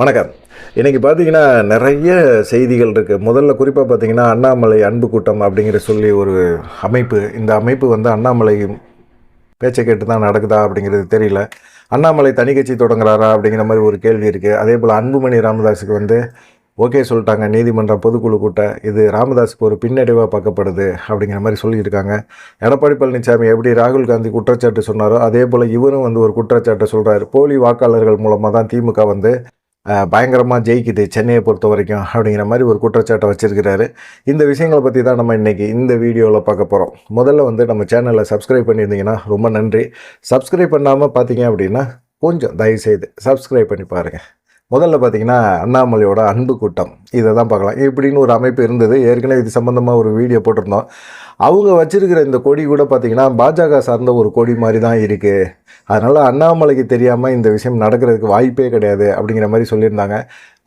வணக்கம். இன்றைக்கி பார்த்தீங்கன்னா நிறைய செய்திகள் இருக்குது. முதல்ல குறிப்பாக பார்த்தீங்கன்னா அண்ணாமலை அன்பு கூட்டம் அப்படிங்கிற சொல்லி ஒரு அமைப்பு. இந்த அமைப்பு வந்து அண்ணாமலை பேச்சை கேட்டு தான் நடக்குதா அப்படிங்கிறது தெரியல. அண்ணாமலை தனி கட்சி தொடங்குறாரா அப்படிங்கிற மாதிரி ஒரு கேள்வி இருக்குது. அதே போல் அன்புமணி ராமதாஸுக்கு வந்து ஓகே சொல்லிட்டாங்க நீதிமன்ற பொதுக்குழு கூட்ட. இது ராமதாஸுக்கு ஒரு பின்னடைவாக பார்க்கப்படுது அப்படிங்கிற மாதிரி சொல்லியிருக்காங்க. எடப்பாடி பழனிசாமி எப்படி ராகுல் காந்தி குற்றச்சாட்டு சொன்னாரோ அதே போல் இவரும் வந்து ஒரு குற்றச்சாட்டை சொல்கிறாரு. போலி வாக்காளர்கள் மூலமாக தான் திமுக வந்து பயங்கரமாக ஜெயிக்குது சென்னையை பொறுத்த வரைக்கும் அப்படிங்கிற மாதிரி ஒரு குற்றச்சாட்டை வச்சுருக்கிறாரு. இந்த விஷயங்களை பற்றி தான் நம்ம இன்றைக்கி இந்த வீடியோவில் பார்க்க போகிறோம். முதல்ல வந்து நம்ம சேனலை சப்ஸ்கிரைப் பண்ணியிருந்தீங்கன்னா ரொம்ப நன்றி. சப்ஸ்கிரைப் பண்ணாமல் பார்த்தீங்க அப்படின்னா கொஞ்சம் தயவுசெய்து சப்ஸ்கிரைப் பண்ணி பாருங்கள். முதல்ல பார்த்தீங்கன்னா அண்ணாமலையோட அன்பு கூட்டம் இதை தான் பார்க்கலாம். இப்படின்னு ஒரு அமைப்பு இருந்தது. ஏற்கனவே இது சம்மந்தமாக ஒரு வீடியோ போட்டிருந்தோம். அவங்க வச்சிருக்கிற இந்த கொடி கூட பார்த்திங்கன்னா பாஜக சார்ந்த ஒரு கொடி மாதிரி தான் இருக்குது. அதனால் அண்ணாமலைக்கு தெரியாமல் இந்த விஷயம் நடக்கிறதுக்கு வாய்ப்பே கிடையாது அப்படிங்கிற மாதிரி சொல்லியிருந்தாங்க.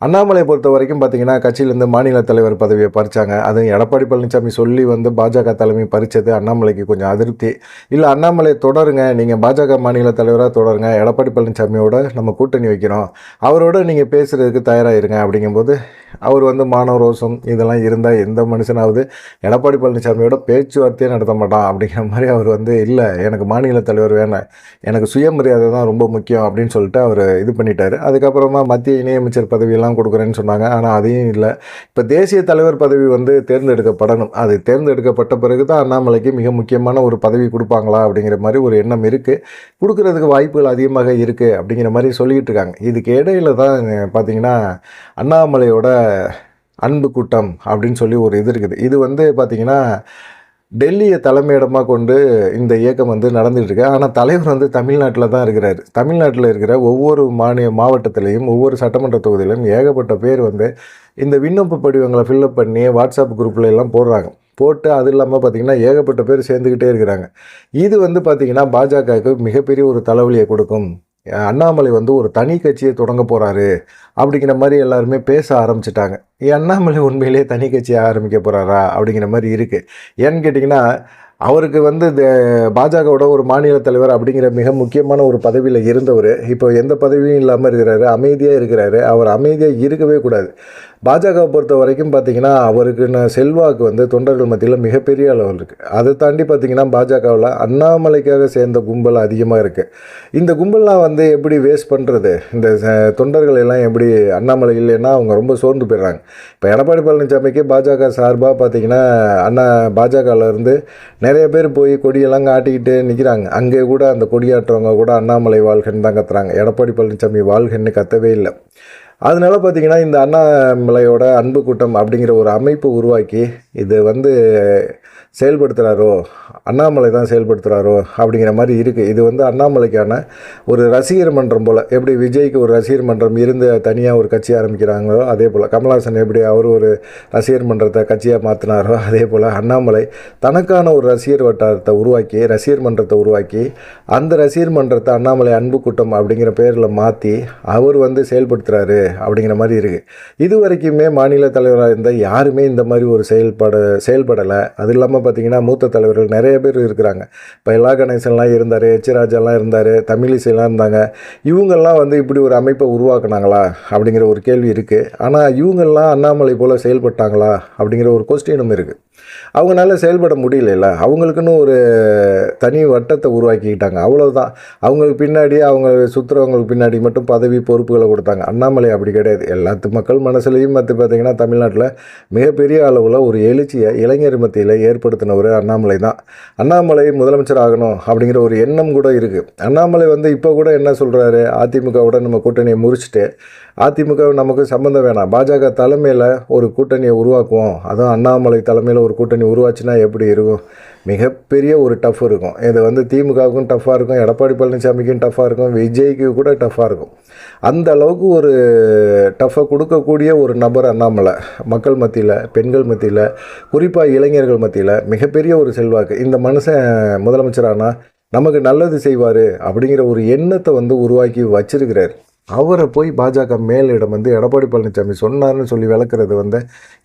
அண்ணாமலை பொறுத்த வரைக்கும் பார்த்திங்கன்னா கட்சியிலேருந்து மாநில தலைவர் பதவியை பறித்தாங்க. அதுவும் எடப்பாடி பழனிசாமி சொல்லி வந்து பாஜக தலைமை பறித்தது அண்ணாமலைக்கு கொஞ்சம் அதிருப்தி. இல்லை அண்ணாமலை தொடருங்க, நீங்கள் பாஜக மாநில தலைவராக தொடருங்க, எடப்பாடி பழனிசாமியோட நம்ம கூட்டணி வைக்கிறோம், அவரோட நீங்கள் பேசுகிறதுக்கு தயாராகிருங்க அப்படிங்கும்போது அவர் வந்து மானவரோசம் இதெல்லாம் இருந்தால் எந்த மனுஷனாவது எடப்பாடி பழனிசாமியோட பேச்சுவார்த்தையே நடத்த மாட்டான் அப்படிங்கிற மாதிரி அவர் வந்து இல்லை எனக்கு மாநில தலைவர் வேணாம், எனக்கு சுயமரியாதை தான் ரொம்ப முக்கியம் அப்படின்னு சொல்லிட்டு அவர் இது பண்ணிட்டார். அதுக்கப்புறமா மத்திய இணையமைச்சர் பதவியெல்லாம் கொடுக்குறேன்னு சொன்னாங்க. ஆனால் அதையும் இல்லை. இப்போ தேசிய தலைவர் பதவி வந்து தேர்ந்தெடுக்கப்படணும். அது தேர்ந்தெடுக்கப்பட்ட பிறகு தான் அண்ணாமலைக்கு மிக முக்கியமான ஒரு பதவி கொடுப்பாங்களா அப்படிங்கிற மாதிரி ஒரு எண்ணம் இருக்குது. கொடுக்கறதுக்கு வாய்ப்புகள் அதிகமாக இருக்குது அப்படிங்கிற மாதிரி சொல்லிக்கிட்டு இருக்காங்க. இதுக்கு இடையில தான் பார்த்திங்கன்னா அண்ணாமலையோட அன்பு கூட்டம் அப்படின்னு சொல்லி ஒரு இது இருக்குது. இது வந்து பார்த்திங்கன்னா டெல்லியை தலைமையிடமாக கொண்டு இந்த இயக்கம் வந்து நடந்துகிட்ருக்கு. ஆனால் தலைவர் வந்து தமிழ்நாட்டில் தான் இருக்கிறார். தமிழ்நாட்டில் இருக்கிற ஒவ்வொரு மாவட்டத்திலையும் ஒவ்வொரு சட்டமன்ற தொகுதியிலும் ஏகப்பட்ட பேர் வந்து இந்த விண்ணப்ப படிவங்களை ஃபில்லப் பண்ணி வாட்ஸ்அப் குரூப்பில் எல்லாம் போடுறாங்க. போட்டு அது இல்லாமல் பார்த்திங்கன்னா ஏகப்பட்ட பேர் சேர்ந்துக்கிட்டே இருக்கிறாங்க. இது வந்து பார்த்திங்கன்னா பாஜகவுக்கு மிகப்பெரிய ஒரு தலைவலியை கொடுக்கும். அண்ணாமலை வந்து ஒரு தனி கட்சியை தொடங்க போகிறாரு அப்படிங்கிற மாதிரி எல்லாருமே பேச ஆரம்பிச்சிட்டாங்க. அண்ணாமலை உண்மையிலே தனி கட்சியை ஆரம்பிக்க போகிறாரா அப்படிங்கிற மாதிரி இருக்குது. ஏன்னு கேட்டிங்கன்னா அவருக்கு வந்து இந்த பாஜகவோட ஒரு மாநில தலைவர் அப்படிங்கிற மிக முக்கியமான ஒரு பதவியில் இருந்தவர் இப்போ எந்த பதவியும் இல்லாமல் இருக்கிறாரு, அமைதியாக இருக்கிறாரு. அவர் அமைதியாக இருக்கவே கூடாது. பாஜகவை பொறுத்த வரைக்கும் பார்த்திங்கன்னா அவருக்குன்னு செல்வாக்கு வந்து தொண்டர்கள் மத்தியில் மிகப்பெரிய அளவில் இருக்குது. அதை தாண்டி பார்த்திங்கன்னா பாஜகவில் அண்ணாமலைக்காக சேர்ந்த கும்பல் அதிகமாக இருக்குது. இந்த கும்பல்லாம் வந்து எப்படி வேஸ்ட் பண்ணுறது, இந்த தொண்டர்கள் எல்லாம் எப்படி அண்ணாமலை இல்லைன்னா அவங்க ரொம்ப சோர்ந்து போயிடுறாங்க. இப்போ எடப்பாடி பழனிசாமிக்கு பாஜக சார்பாக பார்த்திங்கன்னா பாஜகவிலேருந்து நிறைய பேர் போய் கொடியெல்லாம் காட்டிக்கிட்டு நிற்கிறாங்க. அங்கே கூட அந்த கொடியாற்றவங்க கூட அண்ணாமலை வாழ்கன்னு தான் கத்துறாங்க. எடப்பாடி பழனிசாமி வாழ்கன்னு கத்தவே இல்லை. அதனால பார்த்திங்கன்னா இந்த அண்ணாமலையோட அன்பு கூட்டம் அப்படிங்கிற ஒரு அமைப்பு உருவாக்கி இது வந்து செயல்படுத்துகிறாரோ, அண்ணாமலை தான் செயல்படுத்துகிறாரோ அப்படிங்கிற மாதிரி இருக்குது. இது வந்து அண்ணாமலைக்கான ஒரு ரசிகர் மன்றம் போல். எப்படி விஜய்க்கு ஒரு ரசிகர் மன்றம் இருந்து தனியாக ஒரு கட்சி ஆரம்பிக்கிறாங்களோ அதே போல், கமல்ஹாசன் எப்படி அவர் ஒரு ரசிகர் மன்றத்தை கட்சியாக மாற்றினாரோ அதே போல் அண்ணாமலை தனக்கான ஒரு ரசிகர் வட்டாரத்தை உருவாக்கி, ரசிகர் மன்றத்தை உருவாக்கி, அந்த ரசிகர் மன்றத்தை அண்ணாமலை அன்பு கூட்டம் அப்படிங்கிற பேரில் மாற்றி அவர் வந்து செயல்படுத்துகிறாரு அப்படிங்கிற மாதிரி இருக்குது. இது வரைக்குமே மாநில தலைவராக இருந்த யாருமே இந்த மாதிரி ஒரு செயல்படலை. அது இல்லாமல் பார்த்திங்கன்னா மூத்த தலைவர்கள் நிறைய பேர் இருக்கிறாங்க. இப்போ எல்லா கணேசன்லாம் இருந்தார், எச் ராஜாலாம் இருந்தார், தமிழிசைலாம் இருந்தாங்க. இவங்கெல்லாம் வந்து இப்படி ஒரு அமைப்பை உருவாக்குனாங்களா அப்படிங்கிற ஒரு கேள்வி இருக்குது. ஆனால் இவங்கெல்லாம் அண்ணாமலை போல் செயல்பட்டாங்களா அப்படிங்கிற ஒரு கொஸ்டினும் இருக்குது. அவங்களால செயல்பட முடியல. அவங்களுக்குன்னு ஒரு தனி வட்டத்தை உருவாக்கிக்கிட்டாங்க, அவ்வளோதான். அவங்களுக்கு பின்னாடி அவங்க சுற்றுறவங்களுக்கு பின்னாடி மட்டும் பதவி பொறுப்புகளை கொடுத்தாங்க. அண்ணாமலை அப்படி கிடையாது. எல்லாத்து மக்கள் மனசுலையும் பார்த்திங்கன்னா தமிழ்நாட்டில் மிகப்பெரிய அளவில் ஒரு எழுச்சியை இளைஞர் மத்தியில் ஏற்படுத்தினவர் அண்ணாமலை தான். அண்ணாமலை முதலமைச்சர் ஆகணும் அப்படிங்கிற ஒரு எண்ணம் கூட இருக்குது. அண்ணாமலை வந்து இப்போ கூட என்ன சொல்கிறாரு, அதிமுகவோட நம்ம கூட்டணியை முறிச்சிட்டு அதிமுக நமக்கு சம்மந்தம் வேணாம், பாஜக தலைமையில் ஒரு கூட்டணியை உருவாக்குவோம், அதுவும் அண்ணாமலை தலைமையில் ஒரு கூட்டணி உருவாச்சுன்னா எப்படி இருக்கும், மிகப்பெரிய ஒரு டஃப் இருக்கும். இது வந்து திமுகவுக்கும் டஃப்பாக இருக்கும், எடப்பாடி பழனிசாமிக்கும் டஃப்பாக இருக்கும், விஜய்க்கு கூட டஃப்பாக இருக்கும். அந்த அளவுக்கு ஒரு டஃப்பை கொடுக்கக்கூடிய ஒரு நபர் அண்ணாமலை. மக்கள் மத்தியில், பெண்கள் மத்தியில், குறிப்பாக இளைஞர்கள் மத்தியில் மிகப்பெரிய ஒரு செல்வாக்கு. இந்த மனுஷன் முதலமைச்சரானா நமக்கு நல்லது செய்வார் அப்படிங்கிற ஒரு எண்ணத்தை வந்து உருவாக்கி வச்சிருக்கிறார். அவரை போய் பாஜக மேலிடம் வந்து எடப்பாடி பழனிசாமி சொன்னார்னு சொல்லி விளக்குறது வந்து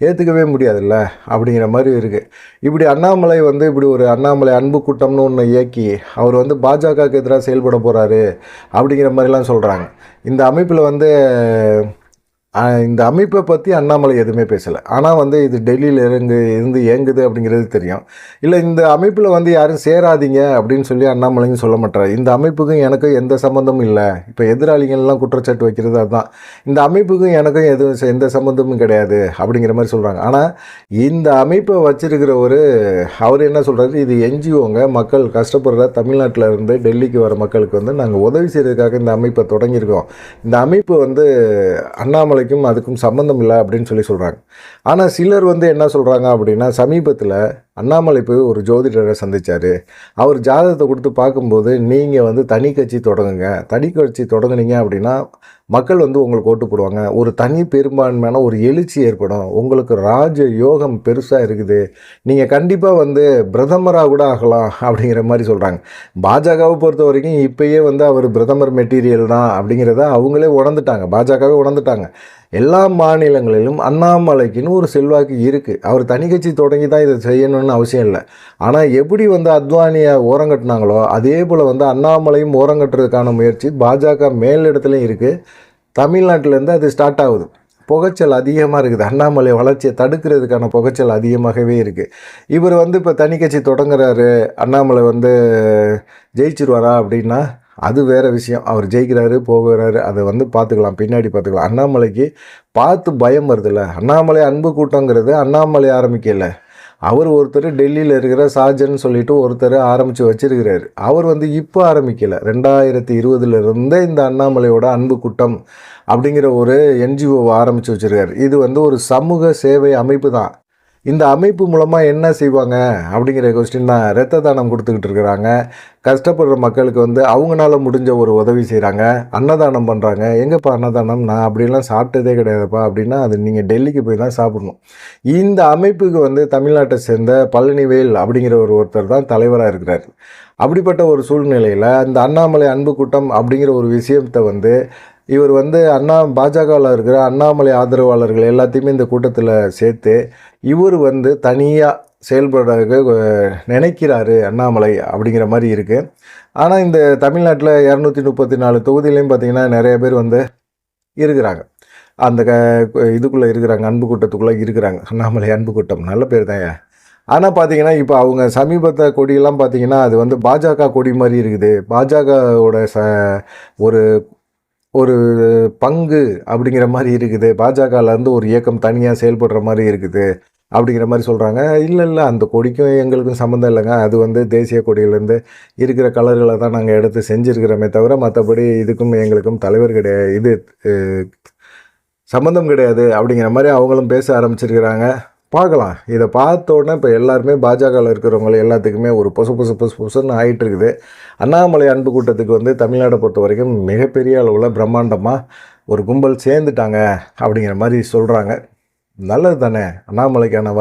ஏற்றுக்கவே முடியாதுல்ல அப்படிங்கிற மாதிரி இருக்குது. இப்படி அண்ணாமலை வந்து இப்படி ஒரு அண்ணாமலை அன்பு கூட்டம்னு ஒன்று இயக்கி அவர் வந்து பாஜகவுக்கு எதிராக செயல்பட போகிறாரு அப்படிங்கிற மாதிரிலாம் சொல்கிறாங்க. இந்த அமைப்பில் வந்து இந்த அமைப்பை பற்றி அண்ணாமலை எதுவுமே பேசலை. ஆனால் வந்து இது டெல்லியில் இருந்து இயங்குது அப்படிங்கிறது தெரியும். இல்லை இந்த அமைப்பில் வந்து யாரும் சேராதீங்க அப்படின்னு சொல்லி அண்ணாமலையும் சொல்ல மாட்டார். இந்த அமைப்புக்கும் எனக்கும் எந்த சம்மந்தமும் இல்லை. இப்போ எதிராளிகள்லாம் குற்றச்சாட்டு வைக்கிறது அதுதான். இந்த அமைப்புக்கும் எனக்கும் எந்த சம்மந்தமும் கிடையாது அப்படிங்கிற மாதிரி சொல்கிறாங்க. ஆனால் இந்த அமைப்பை வச்சிருக்கிற அவர் என்ன சொல்கிறாரு, இது என்ஜிஓங்க, மக்கள் கஷ்டப்படுற தமிழ்நாட்டில் இருந்து டெல்லிக்கு வர மக்களுக்கு வந்து நாங்கள் உதவி செய்கிறதுக்காக இந்த அமைப்பை தொடங்கியிருக்கோம். இந்த அமைப்பு வந்து அண்ணாமலைக்கும் அதுக்கும் சம்பந்தம் இல்லை அப்படின்னு சொல்லி சொல்கிறாங்க. ஆனால் சிலர் வந்து என்ன சொல்கிறாங்க அப்படின்னா, சமீபத்தில் அண்ணாமலை போய் ஒரு ஜோதிடரை சந்தித்தார். அவர் ஜாதகத்தை கொடுத்து பார்க்கும்போது நீங்கள் வந்து தனி கட்சி தொடங்குங்க, தனி கட்சி தொடங்குனீங்க அப்படின்னா மக்கள் வந்து உங்களுக்கு ஓட்டு போடுவாங்க, ஒரு தனி பெரும்பான்மையான ஒரு எழுச்சி ஏற்படும், உங்களுக்கு ராஜ யோகம் பெருசாக இருக்குது, நீங்கள் கண்டிப்பாக வந்து பிரதமராக கூட ஆகலாம் அப்படிங்கிற மாதிரி சொல்கிறாங்க. பாஜகவை பொறுத்த வரைக்கும் இப்போயே வந்து அவர் பிரதமர் மெட்டீரியல் தான் அப்படிங்கிறத அவங்களே உணர்ந்துட்டாங்க, பாஜகவே உணர்ந்துட்டாங்க. எல்லா மாநிலங்களிலும் அண்ணாமலைக்குன்னு ஒரு செல்வாக்கு இருக்குது. அவர் தனி கட்சி தொடங்கி தான் இதை செய்யணும்னு அவசியம் இல்லை. ஆனால் எப்படி வந்து அத்வானியை ஓரங்கட்டினாங்களோ அதே போல் வந்து அண்ணாமலையும் ஓரங்கட்டுறதுக்கான முயற்சி பாஜக மேலிடத்துலையும் இருக்குது. தமிழ்நாட்டிலேருந்து அது ஸ்டார்ட் ஆகுது. புகைச்சல் அதிகமாக இருக்குது. அண்ணாமலை வளர்ச்சியை தடுக்கிறதுக்கான புகைச்சல் அதிகமாகவே இருக்குது. இவர் வந்து இப்போ தனி கட்சி தொடங்குறாரு, அண்ணாமலை வந்து ஜெயிச்சிருவாரா அப்படின்னா அது வேறு விஷயம். அவர் ஜெயிக்கிறாரு போகிறாரு, அதை வந்து பார்த்துக்கலாம், பின்னாடி பார்த்துக்கலாம். அண்ணாமலைக்கு பார்த்து பயம் வருதில்ல. அண்ணாமலை அன்பு கூட்டங்கிறது அண்ணாமலை ஆரம்பிக்கலை. அவர் ஒருத்தர் டெல்லியில் இருக்கிற சாஜன் சொல்லிட்டு ஒருத்தர் ஆரம்பித்து வச்சிருக்கிறாரு. அவர் வந்து இப்போ ஆரம்பிக்கலை, 2020 இந்த அண்ணாமலையோட அன்பு கூட்டம் அப்படிங்கிற ஒரு என்ஜிஓவை ஆரம்பித்து வச்சுருக்காரு. இது வந்து ஒரு சமூக சேவை அமைப்பு தான். இந்த அமைப்பு மூலமாக என்ன செய்வாங்க அப்படிங்கிற கொஸ்டின் தான். இரத்த தானம் கொடுத்துக்கிட்டு இருக்கிறாங்க. கஷ்டப்படுற மக்களுக்கு வந்து அவங்களால முடிஞ்ச ஒரு உதவி செய்கிறாங்க. அன்னதானம் பண்ணுறாங்க. எங்கேப்பா அன்னதானம், நான் அப்படிலாம் சாப்பிட்டதே கிடையாதுப்பா அப்படின்னா அது நீங்கள் டெல்லிக்கு போய் தான் சாப்பிடணும். இந்த அமைப்புக்கு வந்து தமிழ்நாட்டை சேர்ந்த பழனிவேல் அப்படிங்கிற ஒருத்தர் தான் தலைவராக இருக்கிறார். அப்படிப்பட்ட ஒரு சூழ்நிலையில் இந்த அண்ணாமலை அன்பு கூட்டம் அப்படிங்கிற ஒரு விஷயத்தை வந்து இவர் வந்து பாஜகவில் இருக்கிற அண்ணாமலை ஆதரவாளர்கள் எல்லாத்தையுமே இந்த கூட்டத்தில் சேர்த்து இவர் வந்து தனியாக செயல்பட நினைக்கிறாரு அண்ணாமலை அப்படிங்கிற மாதிரி இருக்குது. ஆனால் இந்த தமிழ்நாட்டில் 234 தொகுதியிலையும் பார்த்திங்கன்னா நிறைய பேர் வந்து இருக்கிறாங்க. அந்த இதுக்குள்ளே இருக்கிறாங்க, அன்பு கூட்டத்துக்குள்ளே இருக்கிறாங்க. அண்ணாமலை அன்பு கூட்டம் நல்ல பேர் தான். ஆனால் பார்த்தீங்கன்னா இப்போ அவங்க சமீபத்த கொடியெல்லாம் பார்த்திங்கன்னா அது வந்து பாஜக கொடி மாதிரி இருக்குது. பாஜகவோட ஒரு ஒரு பங்கு அப்படிங்கிற மாதிரி இருக்குது. பாஜகலேருந்து ஒரு இயக்கம் தனியாக செயல்படுற மாதிரி இருக்குது அப்படிங்கிற மாதிரி சொல்கிறாங்க. இல்லை அந்த கொடிக்கும் எங்களுக்கும் சம்மந்தம் இல்லைங்க, அது வந்து தேசிய கொடியிலேருந்து இருக்கிற கலர்களை தான் நாங்கள் எடுத்து செஞ்சுருக்கிறோமே தவிர மற்றபடி இதுக்கும் எங்களுக்கும் தலைவர் கிடையாது, இது சம்மந்தம் கிடையாது அப்படிங்கிற மாதிரி அவங்களும் பேச ஆரம்பிச்சிருக்கிறாங்க. பார்க்கலாம். இதை பார்த்த உடனே இப்போ எல்லாருமே பாஜகவில் இருக்கிறவங்க எல்லாத்துக்குமே ஒரு பொசுன்னு ஆகிட்டு இருக்குது. அண்ணாமலை அன்பு கூட்டத்துக்கு வந்து தமிழ்நாட்டை பொறுத்த வரைக்கும் மிகப்பெரிய அளவில் பிரம்மாண்டமாக ஒரு கும்பல் சேர்ந்துட்டாங்க அப்படிங்கிற மாதிரி சொல்கிறாங்க. நல்லது தானே. அண்ணாமலைக்கான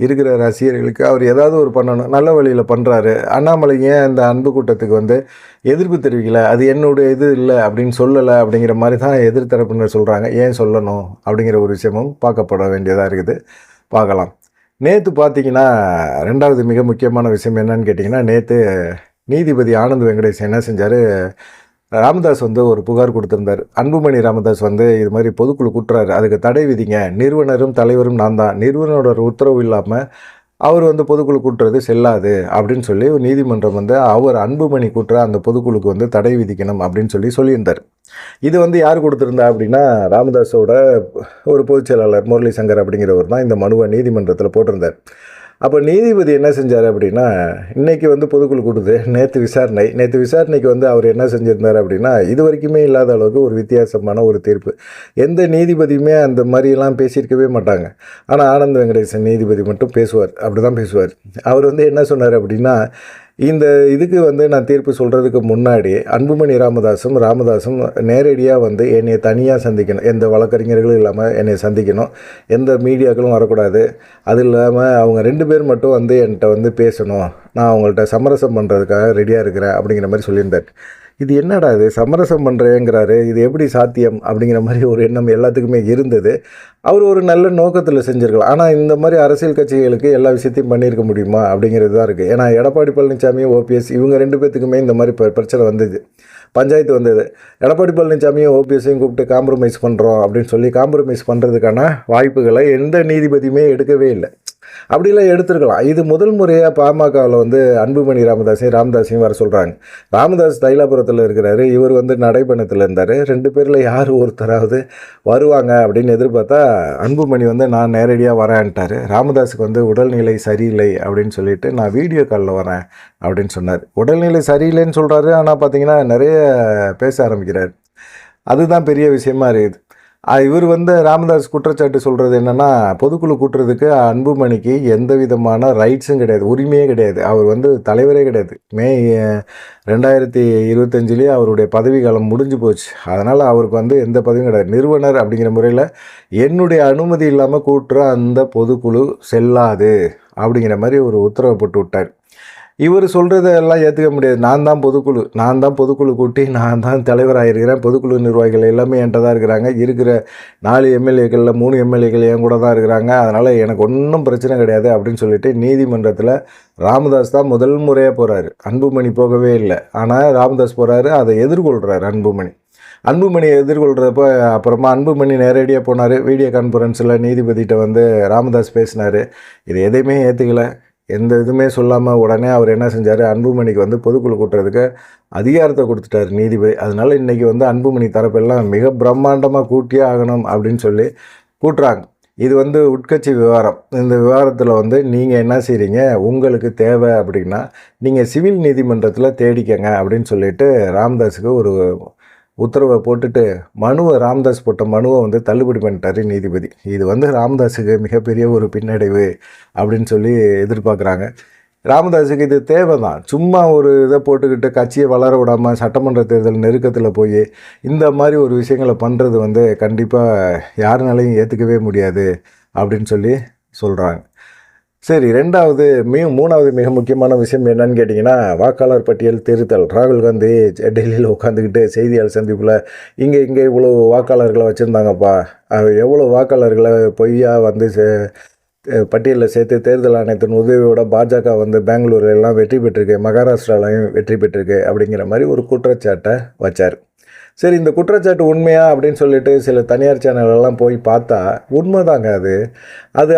இருக்கிற ரசிகர்களுக்கு அவர் ஏதாவது ஒரு பண்ணணும், நல்ல வழியில் பண்ணுறாரு. அண்ணாமலை ஏன் இந்த அன்பு கூட்டத்துக்கு வந்து எதிர்ப்பு தெரிவிக்கலை, அது என்னுடைய இது இல்லை அப்படின்னு சொல்லலை அப்படிங்கிற மாதிரி தான் எதிர்த்தரப்பினர் சொல்கிறாங்க. ஏன் சொல்லணும் அப்படிங்கிற ஒரு விஷயமும் பார்க்கப்பட வேண்டியதாக இருக்குது. பார்க்கலாம். நேற்று பார்த்தீங்கன்னா ரெண்டாவது மிக முக்கியமான விஷயம் என்னன்னு கேட்டிங்கன்னா, நேற்று நீதிபதி ஆனந்த் வெங்கடேஷ் என்ன செஞ்சார், ராமதாஸ் வந்து ஒரு புகார் கொடுத்துருந்தார். அன்புமணி ராமதாஸ் வந்து இது மாதிரி பொதுக்குழு கூட்டுறாரு, அதுக்கு தடை விதிங்க, நிறுவனரும் தலைவரும் நான் தான், நிறுவனரோட உத்தரவு இல்லாமல் அவர் வந்து பொதுக்குழு கூட்டுறது செல்லாது அப்படின்னு சொல்லி நீதிமன்றம் வந்து அவர் அன்புமணி கூட்டுற அந்த பொதுக்குழுக்கு வந்து தடை விதிக்கணும் அப்படின்னு சொல்லியிருந்தார். இது வந்து யார் கொடுத்துருந்தா அப்படின்னா, ராமதாஸோட ஒரு பொதுச் செயலாளர் முரளி சங்கர் அப்படிங்கிறவர் தான் இந்த மனுவை நீதிமன்றத்தில் போட்டிருந்தார். அப்போ நீதிபதி என்ன செஞ்சார் அப்படின்னா, இன்றைக்கி வந்து பொதுக்குழு கூட்டுது, நேற்று விசாரணைக்கு வந்து அவர் என்ன செஞ்சுருந்தார் அப்படின்னா, இது வரைக்குமே இல்லாத அளவுக்கு ஒரு வித்தியாசமான ஒரு தீர்ப்பு. எந்த நீதிபதியுமே அந்த மாதிரிலாம் பேசியிருக்கவே மாட்டாங்க. ஆனால் ஆனந்த் வெங்கடேசன் நீதிபதி மட்டும் பேசுவார், அப்படி தான் பேசுவார். அவர் வந்து என்ன சொன்னார் அப்படின்னா, இந்த இதுக்கு வந்து நான் தீர்ப்பு சொல்கிறதுக்கு முன்னாடி அன்புமணி ராமதாஸும் நேரடியாக வந்து என்னை தனியாக சந்திக்கணும், எந்த வழக்கறிஞர்களும் இல்லாமல் என்னை சந்திக்கணும், எந்த மீடியாக்களும் வரக்கூடாது, அது இல்லாமல் அவங்க 2 பேர் மட்டும் வந்து என்கிட்ட வந்து பேசணும், நான் அவங்கள்ட்ட சமரசம் பண்ணுறதுக்காக ரெடியாக இருக்கிறேன் அப்படிங்கிற மாதிரி சொல்லியிருந்தார். இது என்னடா இது சமரசம் பண்ணுறேங்கிறாரு, இது எப்படி சாத்தியம் அப்படிங்கிற மாதிரி ஒரு எண்ணம் எல்லாத்துக்குமே இருந்தது. அவர் ஒரு நல்ல நோக்கத்தில் செஞ்சுருக்கலாம். ஆனால் இந்த மாதிரி அரசியல் கட்சிகளுக்கு எல்லா விஷயத்தையும் பண்ணியிருக்க முடியுமா அப்படிங்கிறது தான் இருக்குது. ஏன்னா எடப்பாடி பழனிசாமி, ஓபிஎஸ் இவங்க 2 பேர்த்துக்குமே இந்த மாதிரி பிரச்சனை வந்தது. பஞ்சாயத்து வந்தது. எடப்பாடி பழனிசாமியும் ஓபிஎஸ்ஸையும் கூப்பிட்டு காம்ப்ரமைஸ் பண்ணுறோம் அப்படின்னு சொல்லி காம்ப்ரமைஸ் பண்ணுறதுக்கான வாய்ப்புகளை எந்த நீதிபதியுமே எடுக்கவே இல்லை. அப்படிலாம் எடுத்துருக்கலாம். இது முதல் முறையாக பாமகவில் வந்து அன்புமணி ராமதாஸையும் வர சொல்கிறாங்க. ராமதாஸ் தைலாபுரத்தில் இருக்கிறாரு, இவர் வந்து நடைபயணத்தில் இருந்தார். 2 பேரில் யார் ஒருத்தராவது வருவாங்க அப்படின்னு எதிர்பார்த்தா அன்புமணி வந்து நான் நேரடியாக வரேன்ட்டார். ராமதாஸுக்கு வந்து உடல்நிலை சரியில்லை அப்படின்னு சொல்லிட்டு நான் வீடியோ காலில் வரேன் அப்படின்னு சொன்னார். உடல்நிலை சரியில்லைன்னு சொல்கிறாரு, ஆனால் பார்த்தீங்கன்னா நிறைய பேச ஆரம்பிக்கிறார். அதுதான் பெரிய விஷயமா இருக்குது. இவர் வந்து ராமதாஸ் குற்றச்சாட்டு சொல்கிறது என்னென்னா, பொதுக்குழு கூட்டுறதுக்கு அன்புமணிக்கு எந்த விதமான ரைட்ஸும் கிடையாது, உரிமையே கிடையாது. அவர் வந்து தலைவரே கிடையாது. மே 2025 அவருடைய பதவி காலம் முடிஞ்சு போச்சு. அதனால் அவருக்கு வந்து எந்த பதவியும் கிடையாது. நிறுவனர் அப்படிங்கிற முறையில் என்னுடைய அனுமதி இல்லாமல் கூட்டுற அந்த பொதுக்குழு செல்லாது அப்படிங்கிற மாதிரி ஒரு உத்தரவு போட்டு விட்டார். இவர் சொல்கிறதெல்லாம் ஏற்றுக்க முடியாது. நான் தான் பொதுக்குழு கூட்டி நான் தான் தலைவராகிருக்கிறேன். பொதுக்குழு நிர்வாகிகள் எல்லாமே என்கிட்ட தான் இருக்கிறாங்க. இருக்கிற 4 எம்எல்ஏக்களில் 3 எம்எல்ஏக்கள் என் கூட தான் இருக்கிறாங்க. அதனால் எனக்கு ஒன்றும் பிரச்சனை கிடையாது அப்படின்னு சொல்லிட்டு நீதிமன்றத்தில் ராமதாஸ் தான் முதல் முறையாக போகிறாரு. அன்புமணி போகவே இல்லை. ஆனால் ராமதாஸ் போகிறாரு, அதை எதிர்கொள்கிறார் அன்புமணியை எதிர்கொள்கிறப்ப அப்புறமா அன்புமணி நேரடியாக போனார். வீடியோ கான்ஃபரன்ஸில் நீதிபதிகிட்ட வந்து ராமதாஸ் பேசினார். இது எதையுமே ஏற்றுக்கலை, எந்த இதுவுமே சொல்லாமல் உடனே அவர் என்ன செஞ்சார், அன்புமணிக்கு வந்து பொதுக்குழு கூட்டுறதுக்கு அதிகாரத்தை கொடுத்துட்டார் நீதிபதி. அதனால் இன்றைக்கி வந்து அன்புமணி தரப்பெல்லாம் மிக பிரம்மாண்டமாக கூட்டியே ஆகணும் அப்படின்னு சொல்லி கூட்டுறாங்க. இது வந்து உட்கட்சி விவகாரம். இந்த விவகாரத்தில் வந்து நீங்கள் என்ன செய்கிறீங்க, உங்களுக்கு தேவை அப்படின்னா நீங்கள் சிவில் நீதிமன்றத்தில் தேடிக்கங்க அப்படின்னு சொல்லிட்டு ராமதாஸுக்கு ஒரு உத்தரவை போட்டுட்டு ராமதாஸ் போட்ட மனுவை வந்து தள்ளுபடி பண்ணிட்டார் நீதிபதி. இது வந்து ராமதாஸுக்கு மிகப்பெரிய ஒரு பின்னடைவு அப்படின்னு சொல்லி எதிர்பார்க்குறாங்க. ராமதாஸுக்கு இது தேவை தான். சும்மா ஒரு இதை போட்டுக்கிட்டு கட்சியை வளர விடாமல் சட்டமன்ற தேர்தல் நெருக்கத்தில் போய் இந்த மாதிரி ஒரு விஷயங்களை பண்ணுறது வந்து கண்டிப்பாக யாருனாலையும் ஏற்றுக்கவே முடியாது அப்படின்னு சொல்லி சொல்கிறாங்க. சரி, மூணாவது மிக முக்கியமான விஷயம் என்னன்னு கேட்டிங்கன்னா, வாக்காளர் பட்டியல் திருத்தல். ராகுல் காந்தி டெல்லியில் உட்காந்துக்கிட்டு செய்தியாளர் சந்திப்பில் இங்கே இவ்வளோ வாக்காளர்களை வச்சுருந்தாங்கப்பா, எவ்வளோ வாக்காளர்களை பொய்யா வந்து பட்டியலில் சேர்த்து தேர்தல் ஆணையத்தின் உதவியோட பாஜக வந்து பெங்களூர்லாம் வெற்றி பெற்றிருக்கு, மகாராஷ்டிராலையும் வெற்றி பெற்றிருக்கு அப்படிங்கிற மாதிரி ஒரு குற்றச்சாட்டை வச்சார். சரி, இந்த குற்றச்சாட்டு உண்மையா அப்படின்னு சொல்லிட்டு சில தனியார் சேனலெல்லாம் போய் பார்த்தா உண்மைதாங்க. அது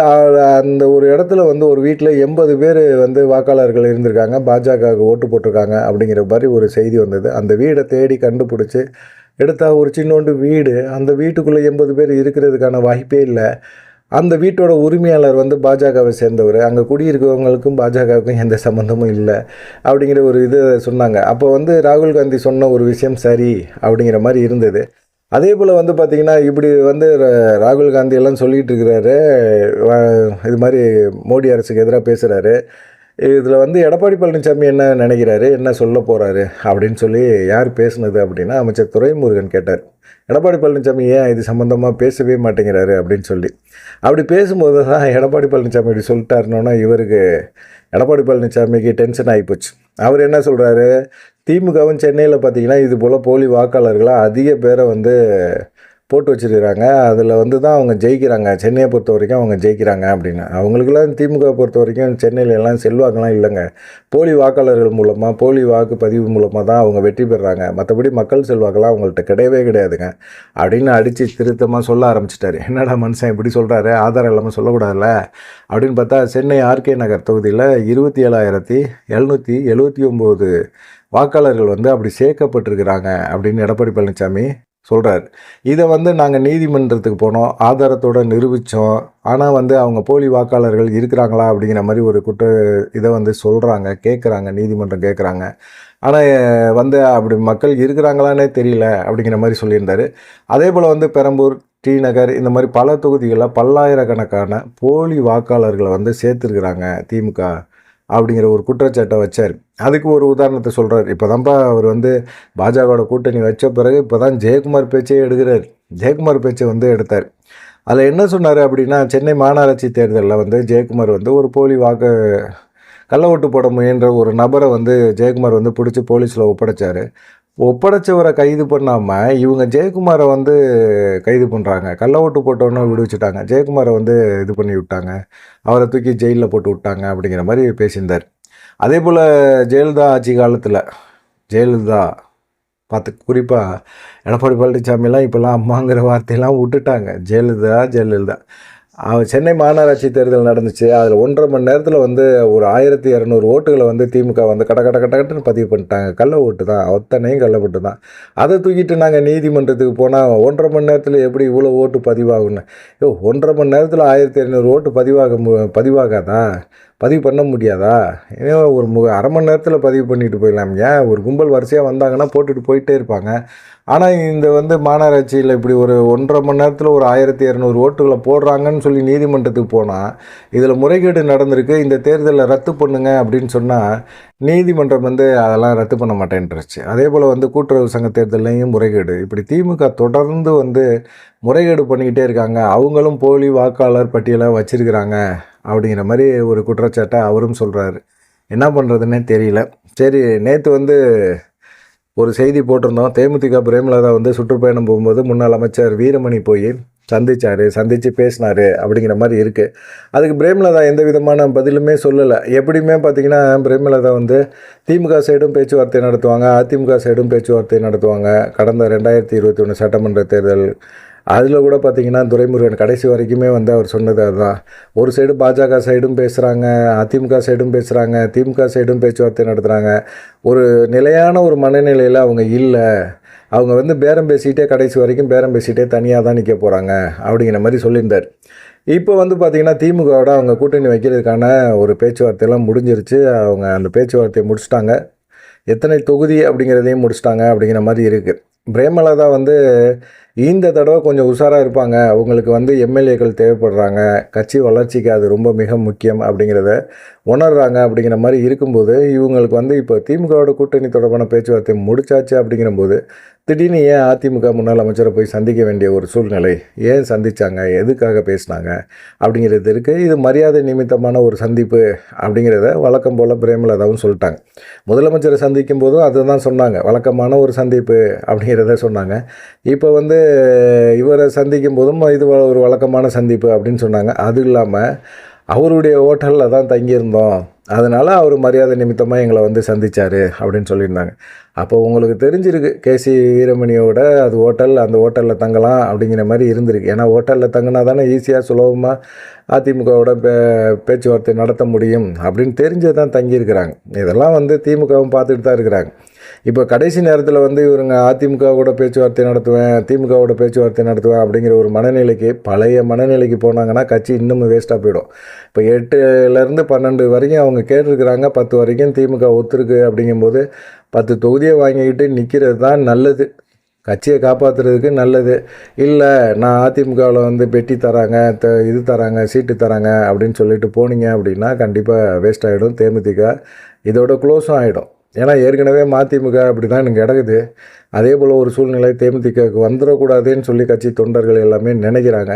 அந்த ஒரு இடத்துல வந்து ஒரு வீட்டில் 80 பேர் வந்து வாக்காளர்கள் இருந்திருக்காங்க, பாஜகவுக்கு ஓட்டு போட்டிருக்காங்க அப்படிங்கிற மாதிரி ஒரு செய்தி வந்தது. அந்த வீடை தேடி கண்டுபிடிச்சி எடுத்தால் ஒரு சின்னோண்டு வீடு, அந்த வீட்டுக்குள்ளே 80 பேர் இருக்கிறதுக்கான வாய்ப்பே இல்லை. அந்த வீட்டோட உரிமையாளர் வந்து பாஜகவை சேர்ந்தவர், அங்கே குடியிருக்கவங்களுக்கும் பாஜகவுக்கும் எந்த சம்மந்தமும் இல்லை அப்படிங்கிற ஒரு இது சொன்னாங்க. அப்போ வந்து ராகுல் காந்தி சொன்ன ஒரு விஷயம் சரி அப்படிங்கிற மாதிரி இருந்தது. அதே போல் வந்து பார்த்திங்கன்னா இப்படி வந்து ராகுல் காந்தி எல்லாம் சொல்லிகிட்டு இருக்கிறாரு, இது மாதிரி மோடி அரசுக்கு எதிராக பேசுகிறாரு. இதில் வந்து எடப்பாடி பழனிசாமி என்ன நினைக்கிறாரு, என்ன சொல்ல போகிறாரு அப்படின்னு சொல்லி யார் பேசுனது அப்படின்னா அமைச்சர் துரைமுருகன் கேட்டார். எடப்பாடி பழனிசாமி ஏன் இது சம்மந்தமாக பேசவே மாட்டேங்கிறாரு அப்படின்னு சொல்லி. அப்படி பேசும்போது தான் எடப்பாடி பழனிசாமி இப்படி சொல்லிட்டாருனோன்னா இவருக்கு எடப்பாடி பழனிசாமிக்கு டென்ஷன் ஆகிப்போச்சு. அவர் என்ன சொல்கிறாரு, திமுகவும் சென்னையில் பார்த்திங்கன்னா இது போல் போலி வாக்காளர்களாக அதிக பேரை வந்து போட்டு வச்சுருக்கிறாங்க, அதில் வந்து தான் அவங்க ஜெயிக்கிறாங்க, சென்னையை பொறுத்த வரைக்கும் அவங்க ஜெயிக்கிறாங்க அப்படின்னு. அவங்களுக்கெல்லாம் திமுக பொறுத்த வரைக்கும் சென்னையில் எல்லாம் செல்வாக்கெல்லாம் இல்லைங்க, போலி வாக்காளர்கள் மூலமாக போலி வாக்குப்பதிவு மூலமாக தான் அவங்க வெற்றி பெறுறாங்க, மற்றபடி மக்கள் செல்வாக்கெல்லாம் அவங்கள்ட்ட கிடையவே கிடையாதுங்க அப்படின்னு அடித்து திருத்தமாக சொல்ல ஆரம்பிச்சிட்டாரு. என்னடா மனுஷன் இப்படி சொல்கிறாரு, ஆதாரம் இல்லாமல் சொல்லக்கூடாதுல்ல அப்படின்னு பார்த்தா சென்னை ஆர்கே நகர் தொகுதியில் 27,779 வாக்காளர்கள் வந்து அப்படி சேர்க்கப்பட்டிருக்கிறாங்க அப்படின்னு எடப்பாடி பழனிசாமி சொல்கிறார். இதை வந்து நாங்கள் நீதிமன்றத்துக்கு போனோம், ஆதாரத்தோடு நிரூபித்தோம். ஆனால் வந்து அவங்க போலி வாக்காளர்கள் இருக்கிறாங்களா அப்படிங்கிற மாதிரி ஒரு இதை வந்து சொல்கிறாங்க, கேட்குறாங்க, நீதிமன்றம் கேட்குறாங்க. ஆனால் வந்து அப்படி மக்கள் இருக்கிறாங்களானே தெரியல அப்படிங்கிற மாதிரி சொல்லியிருந்தார். அதே போல் வந்து பெரம்பூர், டி நகர் இந்த மாதிரி பல தொகுதிகளில் பல்லாயிரக்கணக்கான போலி வாக்காளர்களை வந்து சேர்த்துருக்குறாங்க திமுக அப்படிங்கிற ஒரு குற்றச்சாட்டை வச்சார். அதுக்கு ஒரு உதாரணத்தை சொல்கிறார். இப்போ தான்ப்பா அவர் வந்து பாஜகவோட கூட்டணி வச்ச பிறகு இப்போ தான் ஜெயக்குமார் பேச்சே எடுக்கிறார். ஜெயக்குமார் பேச்சை வந்து எடுத்தார். அதில் என்ன சொன்னார் அப்படின்னா, சென்னை மாநகராட்சி தேர்தலில் வந்து ஜெயக்குமார் வந்து ஒரு போலி கள்ள ஓட்டு போட முயன்ற ஒரு நபரை வந்து ஜெயக்குமார் வந்து பிடிச்சி போலீஸில் ஒப்படைச்சவரை கைது பண்ணாமல் இவங்க ஜெயக்குமாரை வந்து கைது பண்ணுறாங்க. கள்ள ஓட்டு போட்டோன்னு விடுவிச்சுட்டாங்க, ஜெயக்குமாரை வந்து இது பண்ணி விட்டாங்க, அவரை தூக்கி ஜெயிலில் போட்டு விட்டாங்க அப்படிங்கிற மாதிரி பேசியிருந்தார். அதே போல் ஜெயலலிதா ஆட்சி காலத்தில் பார்த்து குறிப்பாக எடப்பாடி பழனிசாமிலாம் இப்போல்லாம் அம்மாங்கிற வார்த்தையெல்லாம் விட்டுட்டாங்க. ஜெயலலிதா. சென்னை மாநகராட்சி தேர்தல் நடந்துச்சு. அதில் 1.5 மணி நேரத்தில் வந்து ஒரு 1200 ஓட்டுகளை வந்து திமுக வந்து கட்டன்னு பதிவு பண்ணிட்டாங்க. கள்ள ஓட்டு தான், அத்தனையும் கள்ள ஓட்டு தான். அதை தூக்கிட்டு நாங்கள் நீதிமன்றத்துக்கு போனால் 1.5 மணி நேரத்தில் எப்படி இவ்வளோ ஓட்டு பதிவாகுன்னு? 1.5 மணி நேரத்தில் 1500 ஓட்டு பதிவாகாதா? பதிவு பண்ண முடியாதா? ஏன்னா ஒரு அரை மணி நேரத்தில் பதிவு பண்ணிட்டு போயிடலாம். ஏன் ஒரு கும்பல் வரிசையாக வந்தாங்கன்னா போட்டுட்டு போயிட்டே இருப்பாங்க. ஆனால் இந்த வந்து மாநகராட்சியில் இப்படி ஒரு 1.5 மணி நேரத்தில் ஒரு 1200 ஓட்டுகளை போடுறாங்கன்னு சொல்லி நீதிமன்றத்துக்கு போனால் இதில் முறைகேடு நடந்திருக்கு, இந்த தேர்தலை ரத்து பண்ணுங்க அப்படின்னு சொன்னால் நீதிமன்றம் வந்து அதெல்லாம் ரத்து பண்ண மாட்டேன்ருச்சு. அதே போல் வந்து கூட்டுறவு சங்க தேர்தலையும் முறைகேடு. இப்படி திமுக தொடர்ந்து வந்து முறைகேடு பண்ணிக்கிட்டே இருக்காங்க. அவங்களும் போலி வாக்காளர் பட்டியலை வச்சிருக்கிறாங்க அப்படிங்கிற மாதிரி ஒரு குற்றச்சாட்டை அவரும் சொல்கிறாரு. என்ன பண்ணுறதுன்னே தெரியல. சரி, நேற்று வந்து ஒரு செய்தி போட்டிருந்தோம். தேமுதிக பிரேமலதா வந்து சுற்றுப்பயணம் போகும்போது முன்னாள் அமைச்சர் வீரமணி போய் சந்தித்து பேசினார் அப்படிங்கிற மாதிரி இருக்குது. அதுக்கு பிரேமலதா எந்த விதமான பதிலுமே சொல்லலை. எப்படியுமே பார்த்திங்கன்னா பிரேமலதா வந்து திமுக சைடும் பேச்சுவார்த்தை நடத்துவாங்க, அதிமுக சைடும் பேச்சுவார்த்தை நடத்துவாங்க. கடந்த 2021 சட்டமன்ற தேர்தல் அதில் கூட பார்த்திங்கன்னா துரைமுருகன் கடைசி வரைக்குமே வந்து அவர் சொன்னது அதுதான். ஒரு சைடு பாஜக சைடும் பேசுகிறாங்க, அதிமுக சைடும் பேசுகிறாங்க, திமுக சைடும் பேச்சுவார்த்தை நடத்துகிறாங்க. ஒரு நிலையான ஒரு மனநிலையில் அவங்க இல்லை. அவங்க வந்து பேரம் பேசிகிட்டே கடைசி வரைக்கும் பேரம் பேசிகிட்டே தனியாக தான் நிற்க போகிறாங்க அப்படிங்கிற மாதிரி சொல்லியிருந்தார். இப்போ வந்து பார்த்திங்கன்னா திமுகவோட அவங்க கூட்டணி வைக்கிறதுக்கான ஒரு பேச்சுவார்த்தையெல்லாம் முடிஞ்சிருச்சு. அவங்க அந்த பேச்சுவார்த்தையை முடிச்சிட்டாங்க. எத்தனை தொகுதி அப்படிங்கிறதையும் முடிச்சிட்டாங்க அப்படிங்கிற மாதிரி இருக்குது. பிரேமலதா வந்து இந்த தடவை கொஞ்சம் உஷாராக இருப்பாங்க. அவங்களுக்கு வந்து எம்எல்ஏக்கள் தேவைப்படுறாங்க, கட்சி வளர்ச்சிக்கு அது ரொம்ப மிக முக்கியம் அப்படிங்கிறத உணர்றாங்க. அப்படிங்கிற மாதிரி இருக்கும்போது இவங்களுக்கு வந்து இப்போ திமுகவோட கூட்டணி தொடர்பான பேச்சுவார்த்தை முடிச்சாச்சு அப்படிங்கிறபோது திடீர்னு ஏன் அதிமுக முன்னாள் அமைச்சரை போய் சந்திக்க வேண்டிய ஒரு சூழ்நிலை? ஏன் சந்தித்தாங்க, எதுக்காக பேசினாங்க அப்படிங்கிறது இருக்குது. இது மரியாதை நிமித்தமான ஒரு சந்திப்பு அப்படிங்கிறத வழக்கம் போல் பிரேமலதாவும் சொல்லிட்டாங்க. முதலமைச்சரை சந்திக்கும் போதும் அதுதான் சொன்னாங்க, வழக்கமான ஒரு சந்திப்பு அப்படிங்கிறத சொன்னாங்க. இப்போ வந்து இவரை சந்திக்கும் போதும் இது ஒரு வழக்கமான சந்திப்பு அப்படின்னு சொன்னாங்க. அது இல்லாமல் அவருடைய ஹோட்டலில் தான் தங்கியிருந்தோம், அதனால் அவர் மரியாதை நிமித்தமாக எங்களை வந்து சந்தித்தார் அப்படின்னு சொல்லியிருந்தாங்க. அப்போ உங்களுக்கு தெரிஞ்சிருக்கு கேசி வீரமணியோட அது ஹோட்டல், அந்த ஹோட்டலில் தங்கலாம் அப்படிங்கிற மாதிரி இருந்திருக்கு. ஏன்னா ஹோட்டலில் தங்கினா தானே ஈஸியாக சுலபமாக அதிமுகவோட பேச்சுவார்த்தை நடத்த முடியும் அப்படின்னு தெரிஞ்சே தான் தங்கியிருக்கிறாங்க. இதெல்லாம் வந்து திமுகவும் பார்த்துட்டு தான் இருக்கிறாங்க. இப்போ கடைசி நேரத்தில் வந்து இவருங்க அதிமுகவோட பேச்சுவார்த்தை நடத்துவேன், திமுகவோட பேச்சுவார்த்தை நடத்துவேன் அப்படிங்கிற ஒரு மனநிலைக்கு, பழைய மனநிலைக்கு போனாங்கன்னா கட்சி இன்னும் வேஸ்ட்டாக போயிடும். இப்போ 8லேருந்து 12 வரைக்கும் அவங்க கேட்டிருக்கிறாங்க, 10 வரைக்கும் திமுக ஒத்துருக்கு. அப்படிங்கும்போது 10 தொகுதியை வாங்கிக்கிட்டு நிற்கிறது தான் நல்லது, கட்சியை காப்பாற்றுறதுக்கு நல்லது. இல்லை நான் அதிமுகவில் வந்து பெட்டி தராங்க, இது தராங்க, சீட்டு தராங்க அப்படின்னு சொல்லிட்டு போனீங்க அப்படின்னா கண்டிப்பாக வேஸ்ட் ஆகிடும். தேமுதிக இதோட க்ளோஸும் ஆகிடும். ஏன்னா ஏற்கனவே மதிமுக அப்படி தான் எனக்கு கிடக்குது. அதே போல் ஒரு சூழ்நிலை தேமுதிகவுக்கு வந்துடக்கூடாதுன்னு சொல்லி கட்சி தொண்டர்கள் எல்லாமே நினைக்கிறாங்க.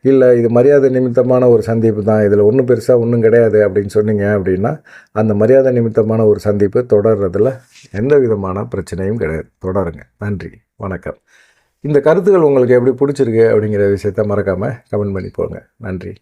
இல்லை இது மரியாதை நிமித்தமான ஒரு சந்திப்பு தான், இதில் ஒன்றும் பெருசாக ஒன்றும் கிடையாது அப்படின்னு சொன்னீங்க அப்படின்னா அந்த மரியாதை நிமித்தமான ஒரு சந்திப்பு தொடர்றதில் எந்த விதமான பிரச்சனையும் கிடையாது. தொடருங்க. நன்றி, வணக்கம். இந்த கருத்துக்கள் உங்களுக்கு எப்படி பிடிச்சிருக்கு அப்படிங்கிற விஷயத்த மறக்காமல் கமெண்ட் பண்ணி போங்க. நன்றி.